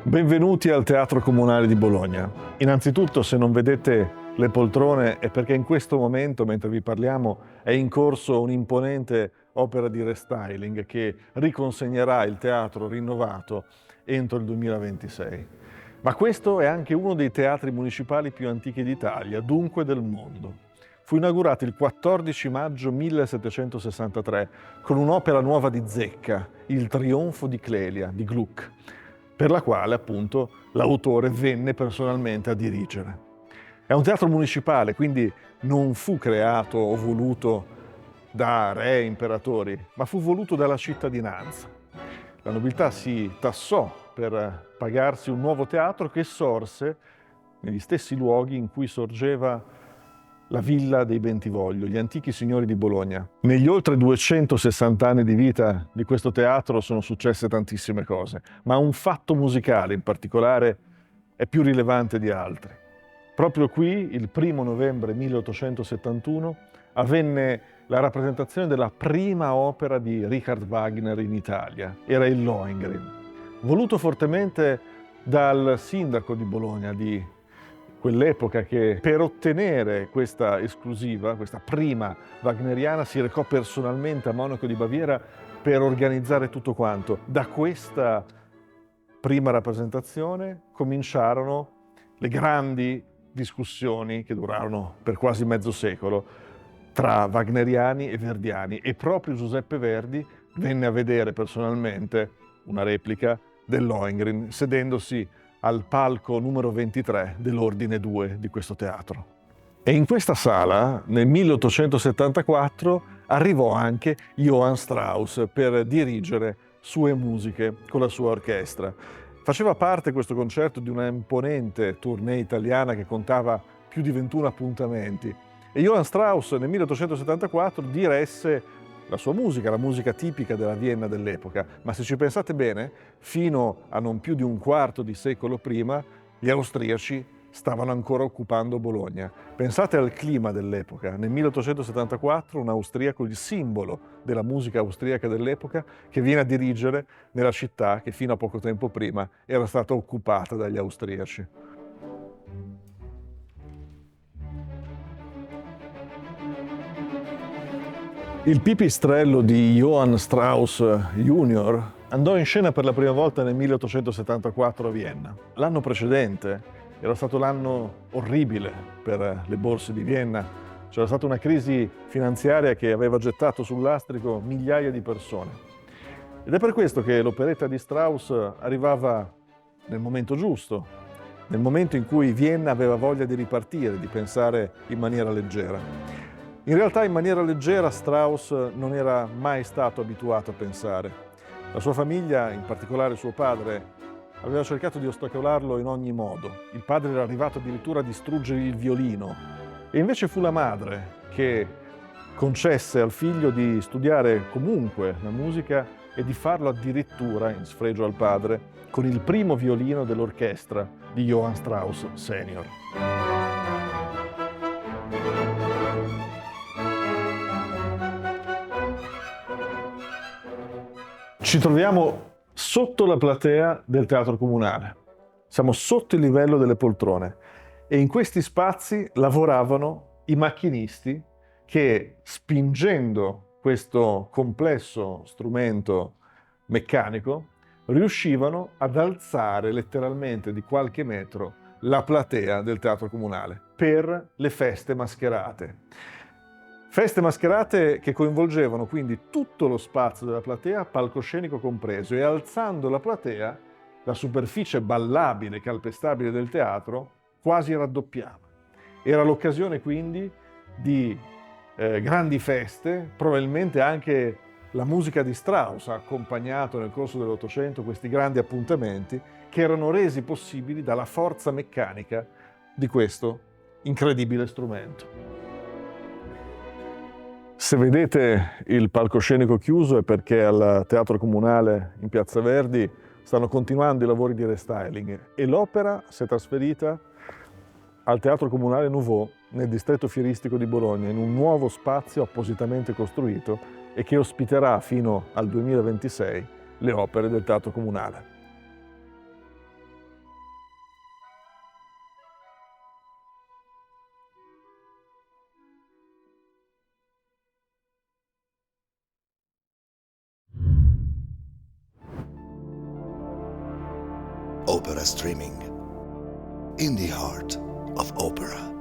Benvenuti al Teatro Comunale di Bologna. Innanzitutto, se non vedete le poltrone è perché in questo momento, mentre vi parliamo, è in corso un'imponente opera di restyling che riconsegnerà il teatro rinnovato entro il 2026. Ma questo è anche uno dei teatri municipali più antichi d'Italia, dunque del mondo. Fu inaugurato il 14 maggio 1763 con un'opera nuova di Zecca, Il trionfo di Clelia, di Gluck, per la quale appunto l'autore venne personalmente a dirigere. È un teatro municipale, quindi non fu creato o voluto da re e imperatori, ma fu voluto dalla cittadinanza. La nobiltà si tassò per pagarsi un nuovo teatro che sorse negli stessi luoghi in cui sorgeva la villa dei Bentivoglio, gli antichi signori di Bologna. Negli oltre 260 anni di vita di questo teatro sono successe tantissime cose, ma un fatto musicale in particolare è più rilevante di altri. Proprio qui, il 1 novembre 1871, avvenne la rappresentazione della prima opera di Richard Wagner in Italia. Era il Lohengrin, voluto fortemente dal sindaco di Bologna, di quell'epoca, che per ottenere questa esclusiva, questa prima wagneriana, si recò personalmente a Monaco di Baviera per organizzare tutto quanto. Da questa prima rappresentazione cominciarono le grandi discussioni che durarono per quasi mezzo secolo tra wagneriani e verdiani, e proprio Giuseppe Verdi venne a vedere personalmente una replica del Lohengrin sedendosi al palco numero 23 dell'Ordine 2 di questo teatro. E in questa sala, nel 1874, arrivò anche Johann Strauss per dirigere sue musiche con la sua orchestra. Faceva parte questo concerto di una imponente tournée italiana che contava più di 21 appuntamenti. E Johann Strauss nel 1874 diresse la sua musica, la musica tipica della Vienna dell'epoca. Ma se ci pensate bene, fino a non più di un quarto di secolo prima, gli austriaci stavano ancora occupando Bologna. Pensate al clima dell'epoca. Nel 1874 un austriaco, il simbolo della musica austriaca dell'epoca, che viene a dirigere nella città che fino a poco tempo prima era stata occupata dagli austriaci. Il pipistrello di Johann Strauss Jr. andò in scena per la prima volta nel 1874 a Vienna. L'anno precedente era stato l'anno orribile per le borse di Vienna. C'era stata una crisi finanziaria che aveva gettato sul lastrico migliaia di persone. Ed è per questo che l'operetta di Strauss arrivava nel momento giusto, nel momento in cui Vienna aveva voglia di ripartire, di pensare in maniera leggera. In realtà in maniera leggera Strauss non era mai stato abituato a pensare. La sua famiglia, in particolare suo padre, aveva cercato di ostacolarlo in ogni modo. Il padre era arrivato addirittura a distruggere il violino. E invece fu la madre che concesse al figlio di studiare comunque la musica e di farlo addirittura, in sfregio al padre, con il primo violino dell'orchestra di Johann Strauss Senior. Ci troviamo sotto la platea del Teatro Comunale. Siamo sotto il livello delle poltrone e in questi spazi lavoravano i macchinisti che, spingendo questo complesso strumento meccanico, riuscivano ad alzare letteralmente di qualche metro la platea del Teatro Comunale per le feste mascherate. Feste mascherate che coinvolgevano quindi tutto lo spazio della platea, palcoscenico compreso, e alzando la platea, la superficie ballabile, calpestabile del teatro quasi raddoppiava. Era l'occasione quindi di grandi feste, probabilmente anche la musica di Strauss ha accompagnato nel corso dell'Ottocento questi grandi appuntamenti che erano resi possibili dalla forza meccanica di questo incredibile strumento. Se vedete il palcoscenico chiuso è perché al Teatro Comunale in Piazza Verdi stanno continuando i lavori di restyling e l'opera si è trasferita al Teatro Comunale Nouveau nel distretto fieristico di Bologna, in un nuovo spazio appositamente costruito e che ospiterà fino al 2026 le opere del Teatro Comunale. Opera Streaming. In the Heart of Opera.